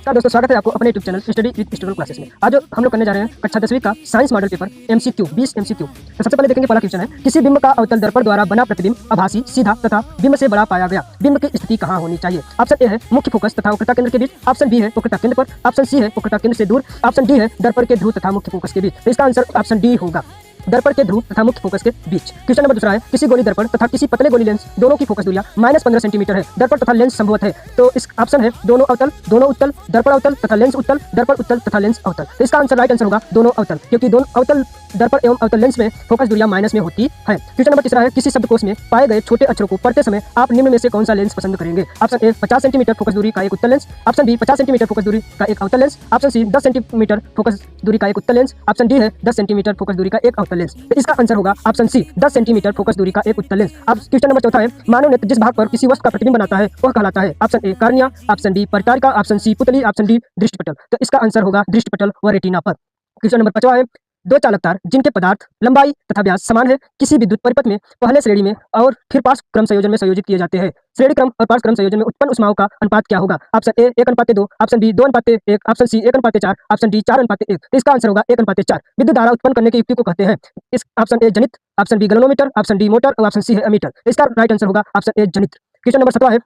नमस्कार दोस्तों, स्वागत है आपको अपने YouTube channel study with student classes में। आज हम लोग करने जा रहे हैं कक्षा 10वीं का science model paper MCQ 20 MCQ. तो सबसे पहले देखेंगे पहला क्वेश्चन है, किसी बिंब का अवतल दर्पण द्वारा बना प्रतिबिंब आभासी, सीधा तथा बिंब से बड़ा पाया गया। बिंब की स्थिति कहाँ होनी चाहिए? ऑप्शन ए है मुख्य फोकस तथा वक्रता केंद्र के बीच, ऑप्शन बी है वक्रता केंद्र पर, ऑप्शन सी है वक्रता केंद्र से दूर, ऑप्शन डी है दर्पण के ध्रुव तथा मुख्य फोकस के बीच। तो इसका आंसर ऑप्शन डी होगा, दर्पण के ध्रुव तथा मुख्य फोकस के बीच। क्वेश्चन नंबर दूसरा है, किसी गोली दर्पण तथा किसी पतले गोली लेंस दोनों की फोकस दूरियां -15 सेंटीमीटर है। दर्पण तथा लेंस संभवत है। तो इस ऑप्शन है दोनों अवतल, दोनों उत्तल, दर्पण अवतल तथा लेंस उत्तल, दर्पण उत्तल तथा लेंस अवतल। तो इसका आंसर राइट आंसर होगा दोनों अवतल, क्योंकि दोनों अवतल दर्पण एवं अवतल लेंस में फोकस दूरियां माइनस में होती है। क्वेश्चन नंबर तीसरा है, किसी शब्दकोश में पाए गए छोटे अक्षरों को पढ़ते समय आप निम्न में से कौन सा लेंस पसंद करेंगे? ऑप्शन ए 50 सेंटीमीटर फोकस दूरी का एक उत्तल lens, option B 50 centimetre focus दूरी का एक अवतल lens, option C 10 centimetre focus दूरी का एक उत्तल लेंस, ऑप्शन डी है 10 सेंटीमीटर फोकस दूरी का एक अवतल लेंस। तो इसका आंसर होगा ऑप्शन सी 10 सेंटीमीटर फोकस दूरी का एक उत्तल लेंस। अब क्वेश्चन नंबर चौथा है, मानव नेत्र जिस भाग पर किसी वस्तु का प्रतिबिंब बनाता है वह कहलाता है? Option A cornea, option B परितारिका, ऑप्शन सी पुतली, ऑप्शन डी दृष्टिपटल। तो इसका आंसर होगा दृष्टिपटल व रेटिना पर। क्वेश्चन नंबर 5वां है, दो चालक तार जिनके पदार्थ लंबाई तथा व्यास समान है किसी विद्युत परिपथ में पहले श्रेणी में और फिर पार्श्व क्रम संयोजन में संयोजित किए जाते हैं। श्रेणी क्रम और पार्श्व क्रम संयोजन में उत्पन्न ऊष्माओं का अनुपात क्या होगा? Option A 1:2, option B 2:1, option C 1:4, option D 4:1। इसका आंसर होगा 1:4। विद्युत धारा उत्पन्न करने की युक्ति को कहते हैं? इस ऑप्शन ए जनित, option B galvanometer, option D motor और ऑप्शन सी है एमीटर। इसका राइट आंसर होगा ऑप्शन ए जनित। क्वेश्चन नंबर 17 है,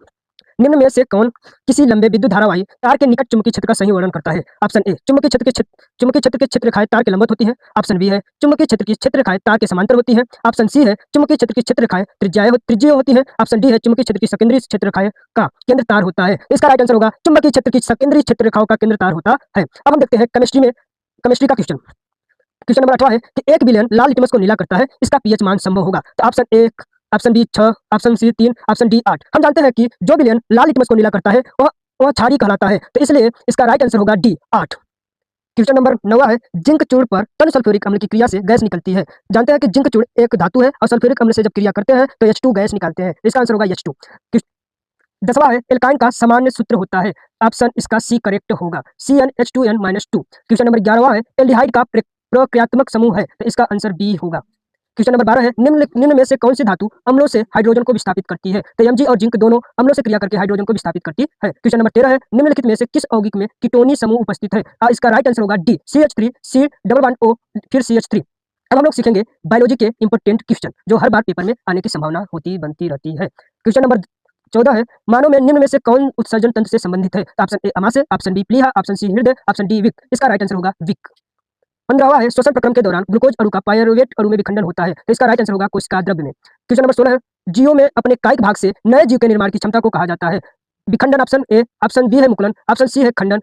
निम्न में से कौन किसी लंबे विद्युत धारावाही तार के निकट चुंबकीय क्षेत्र का सही वर्णन करता है? ऑप्शन ए चुंबकीय क्षेत्र के क्षेत्र रेखाएं तार के लंबवत होती है, ऑप्शन बी है चुंबकीय क्षेत्र की क्षेत्र रेखाएं तार के समांतर होती है, ऑप्शन सी है चुंबकीय क्षेत्र की क्षेत्र रेखाएं त्रिज्यीय होती है, ऑप्शन डी है चुंबकीय क्षेत्र की सकेंद्रीय क्षेत्र रेखाएं का केंद्र तार होता है। इसका राइट आंसर होगा चुंबकीय क्षेत्र की सकेंद्रीय क्षेत्र रेखाओं का केंद्र तार होता है। अब हम देखते हैं केमिस्ट्री का क्वेश्चन। क्वेश्चन नंबर 18 है कि 1 बिलियन लाल लिटमस को नीला करता है, इसका पीएच मान संभव होगा? तो option A, option B 6, option C 3, option D 8। हम जानते हैं कि जो बिलियन लाल लिटमस को नीला करता है वह क्षारीय कहलाता है, तो इसलिए इसका राइट आंसर होगा डी 8। क्वेश्चन नंबर 9 है, जिंक चूर्ण पर तन सल्फ्यूरिक अम्ल की क्रिया से गैस निकलती है। जानते हैं कि जिंक चूर्ण एक धातु है और सल्फ्यूरिक अम्ल से जब क्रिया करते हैं तो H2 गैस निकालते हैं। इसका आंसर होगा H2। 10वां है, एल्काइन का सामान्य सूत्र होता है। ऑप्शन इसका सी करेक्ट होगा, CnH2n-2। क्वेश्चन नंबर 11वां है, एल्डिहाइड का प्रक्रियात्मक समूह है, तो इसका आंसर बी होगा। क्वेश्चन नंबर 12 है, निम्न में से कौन सी धातु अम्लों से हाइड्रोजन को विस्थापित करती है? तो Mg और जिंक दोनों अम्लों से क्रिया करके हाइड्रोजन को विस्थापित करती है। क्वेश्चन नंबर 13 है, निम्नलिखित में से किस यौगिक में कीटोनी समूह उपस्थित है? इसका राइट आंसर होगा D CH3, C double bond O फिर CH3। अब हम लोग सीखेंगे बायोलॉजी के इंपॉर्टेंट क्वेश्चन जो हर बार पेपर में आने की संभावना बनती रहती है। क्वेश्चन नंबर 14 है, मानव में निम्न में से कौन उत्सर्जन तंत्र से संबंधित है? तो ऑप्शन ए अमाशय, ऑप्शन बी प्लीहा, ऑप्शन सी हृदय, ऑप्शन डी विक। इसका राइट आंसर होगा विक। 15वां है, श्वसन प्रक्रम के दौरान ग्लूकोज अणु का पायरुवेट अणु में विखंडन होता है, तो इसका राइट आंसर होगा कोशिका द्रव्य में। क्वेश्चन नंबर 16 है, जीवों में अपने कायिक भाग से नए जीव के निर्माण की क्षमता को कहा जाता है? विखंडन ऑप्शन ए, ऑप्शन बी है मुकुलन, ऑप्शन सी है खंडन,